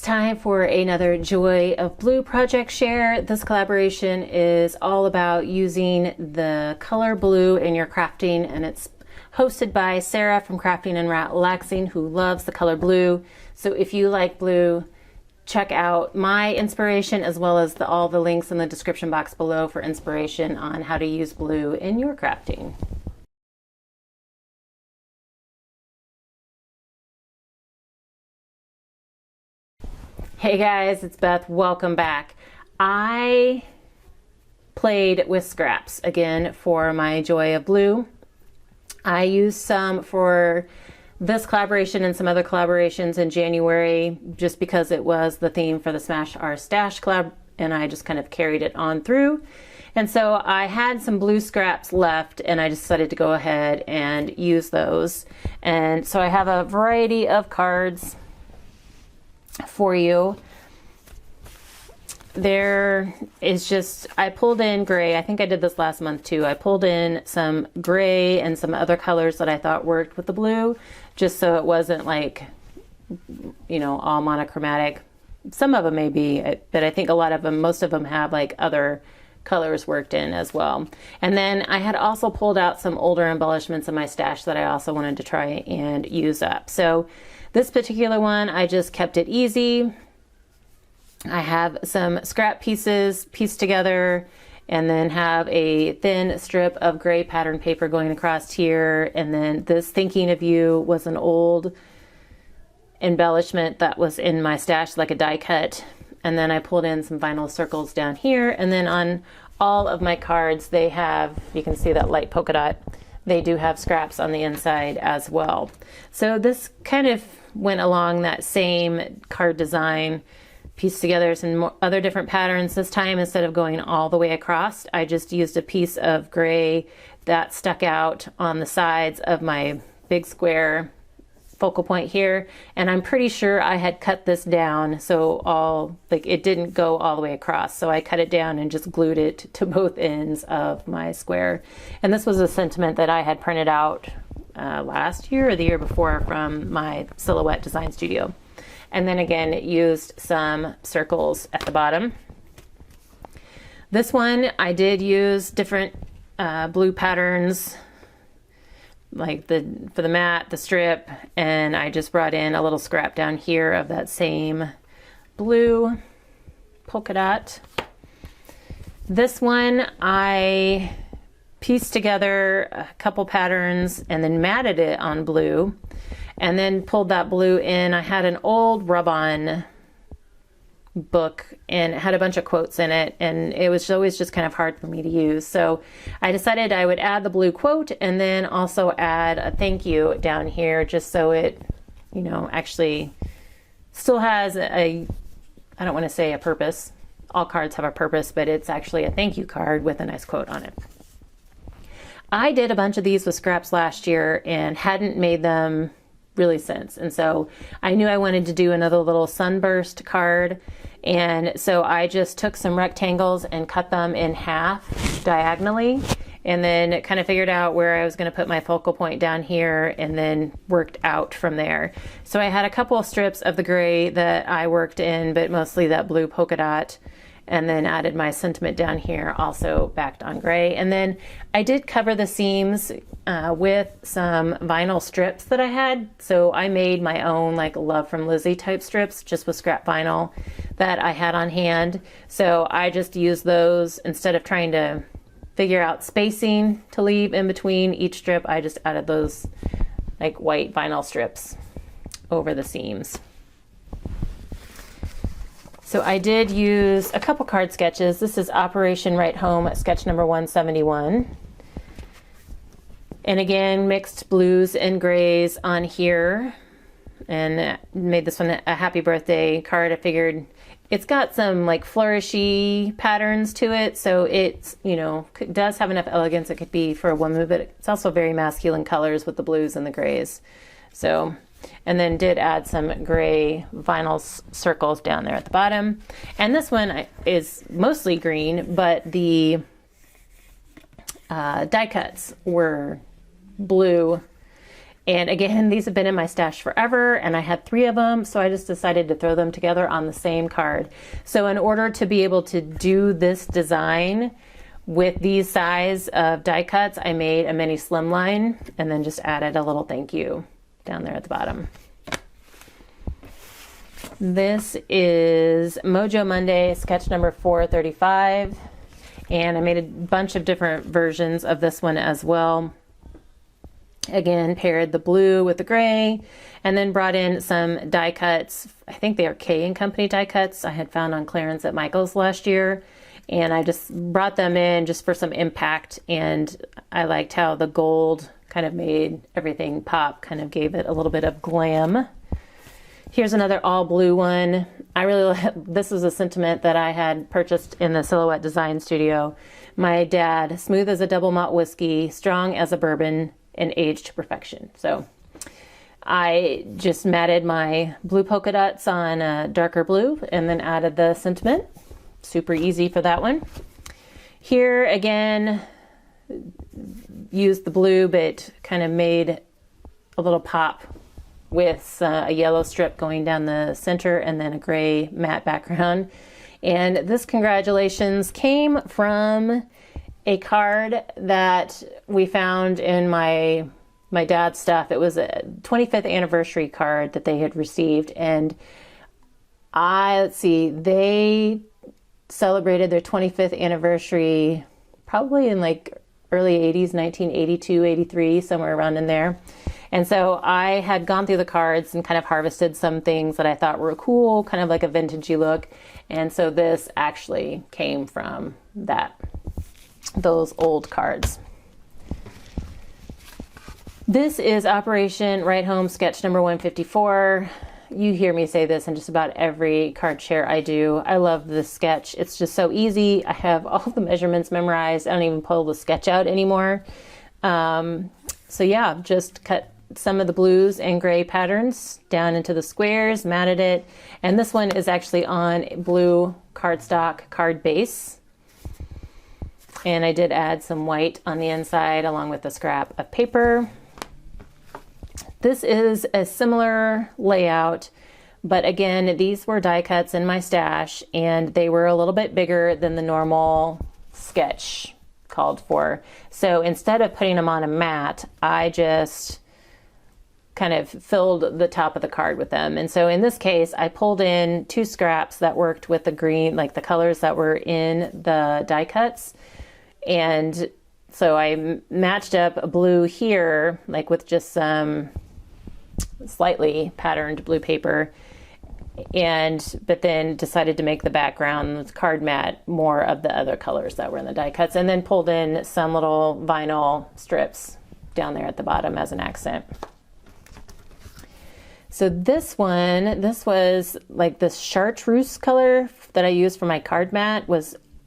It's time for another Joy of Blue project share. This collaboration is all about using the color blue in your crafting, and it's hosted by Sarah from Crafting and Relaxing, who loves the color blue. So if you like blue, check out my inspiration as well as all the links in the description box below for inspiration on how to use blue in your crafting. Hey guys, it's Beth. Welcome back. I played with scraps again for my Joy of Blue. I used some for this collaboration and some other collaborations in January just because it was the theme for the Smash Our Stash collab, and I just kind of carried it on through. And so I had some blue scraps left and I decided to go ahead and use those. And so I have a variety of cards for you. There is just, I pulled in gray. I think I did this last month too. I pulled in some gray and some other colors that I thought worked with the blue, just so it wasn't like, you know, all monochromatic. Some of them may be, but I think a lot of them, most of them have like other colors worked in as well. And then I had also pulled out some older embellishments in my stash that I also wanted to try and use up. So this particular one, I just kept it easy. I have some scrap pieces pieced together and then have a thin strip of gray pattern paper going across here. And then this Thinking of You was an old embellishment that was in my stash, like a die cut. And then I pulled in some vinyl circles down here. And then on all of my cards, they have, you can see that light polka dot, they do have scraps on the inside as well. So this kind of went along that same card design, pieced together some other different patterns. This time, instead of going all the way across, I just used a piece of gray that stuck out on the sides of my big square focal point here. And I'm pretty sure I had cut this down so it didn't go all the way across. So I cut it down and just glued it to both ends of my square. And this was a sentiment that I had printed out last year or the year before from my Silhouette Design Studio. And then again, used some circles at the bottom. This one, I did use different blue patterns, like for the mat, the strip, and I just brought in a little scrap down here of that same blue polka dot. This one, I pieced together a couple patterns and then matted it on blue and then pulled that blue in. I had an old rub-on book and it had a bunch of quotes in it, and it was always just kind of hard for me to use. So I decided I would add the blue quote and then also add a thank you down here, just so it, you know, actually still has I don't want to say a purpose. All cards have a purpose, but it's actually a thank you card with a nice quote on it. I did a bunch of these with scraps last year and hadn't made them really since. And so I knew I wanted to do another little sunburst card. And so I just took some rectangles and cut them in half diagonally, and then kind of figured out where I was going to put my focal point down here and then worked out from there. So I had a couple of strips of the gray that I worked in, but mostly that blue polka dot, and then added my sentiment down here, also backed on gray. And then I did cover the seams with some vinyl strips that I had. So I made my own like Love from Lizzie type strips just with scrap vinyl that I had on hand. So I just used those instead of trying to figure out spacing to leave in between each strip. I just added those like white vinyl strips over the seams. So I did use a couple card sketches. This is Operation Right Home, sketch number 171. And again, mixed blues and grays on here, and made this one a happy birthday card. I figured it's got some like flourishy patterns to it, so it's, you know, does have enough elegance. It could be for a woman, but it's also very masculine colors with the blues and the grays. So, and then did add some gray vinyl circles down there at the bottom. And this one is mostly green, but the die cuts were blue And again, these have been in my stash forever, and I had 3 of them, so I just decided to throw them together on the same card. So in order to be able to do this design with these size of die cuts, I made a mini slimline and then just added a little thank you down there at the bottom. This is Mojo Monday, sketch number 435, and I made a bunch of different versions of this one as well. Again, paired the blue with the gray, and then brought in some die cuts. I think they are K & Company die cuts I had found on clearance at Michael's last year, and I just brought them in just for some impact, and I liked how the gold kind of made everything pop, kind of gave it a little bit of glam. Here's another all blue one. This is a sentiment that I had purchased in the Silhouette Design Studio. My dad, smooth as a double malt whiskey, strong as a bourbon, and aged to perfection. So I just matted my blue polka dots on a darker blue and then added the sentiment. Super easy for that one. Here again, used the blue, but kind of made a little pop with a yellow strip going down the center and then a gray matte background. And this congratulations came from a card that we found in my dad's stuff. It was a 25th anniversary card that they had received, and they celebrated their 25th anniversary probably in like early 80s, 1982, 83, somewhere around in there. And so I had gone through the cards and kind of harvested some things that I thought were cool, kind of like a vintagey look. And so this actually came from those old cards. This is Operation Right Home sketch number 154. You hear me say this in just about every card share I do. I love this sketch. It's just so easy. I have all the measurements memorized. I don't even pull the sketch out anymore. So yeah, just cut some of the blues and gray patterns down into the squares, matted it. And this one is actually on blue cardstock card base. And I did add some white on the inside along with a scrap of paper. This is a similar layout, but again, these were die cuts in my stash and they were a little bit bigger than the normal sketch called for. So instead of putting them on a mat, I just kind of filled the top of the card with them. And so in this case, I pulled in 2 scraps that worked with the green, like the colors that were in the die cuts. And so I matched up a blue here, like with just some slightly patterned blue paper, but then decided to make the background card mat more of the other colors that were in the die cuts, and then pulled in some little vinyl strips down there at the bottom as an accent. So this was like this chartreuse color that I used for my card mat.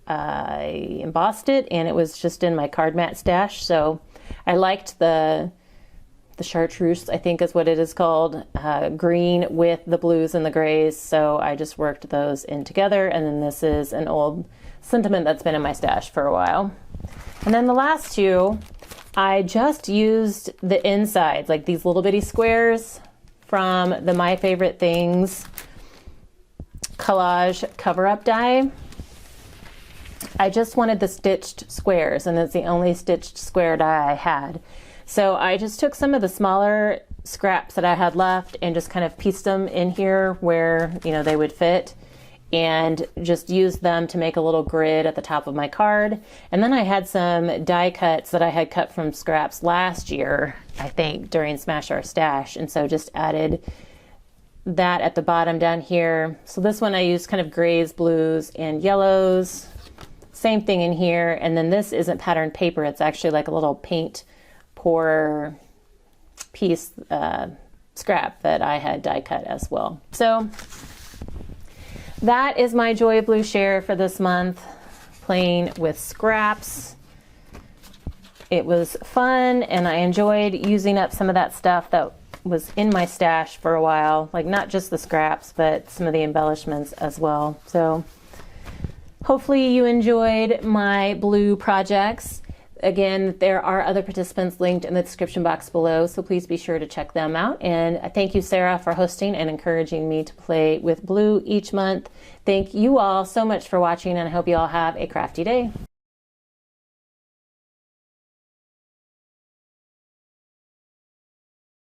I embossed it and it was just in my card mat stash. So I liked the chartreuse, I think is what it is called, green with the blues and the grays. So I just worked those in together. And then this is an old sentiment that's been in my stash for a while. And then the last 2, I just used the insides, like these little bitty squares from the My Favorite Things collage cover-up die. I just wanted the stitched squares, and it's the only stitched square die I had. So I just took some of the smaller scraps that I had left and just kind of pieced them in here where, they would fit, and just used them to make a little grid at the top of my card. And then I had some die cuts that I had cut from scraps last year, I think, during Smash Our Stash. And so just added that at the bottom down here. So this one I used kind of grays, blues, and yellows. Same thing in here. And then this isn't patterned paper. It's actually like a little paint pour piece scrap that I had die cut as well. So that is my Joy of Blue share for this month, playing with scraps. It was fun, and I enjoyed using up some of that stuff that was in my stash for a while, like not just the scraps, but some of the embellishments as well. So hopefully you enjoyed my blue projects. Again, there are other participants linked in the description box below, so please be sure to check them out. And thank you, Sarah, for hosting and encouraging me to play with blue each month. Thank you all so much for watching, and I hope you all have a crafty day.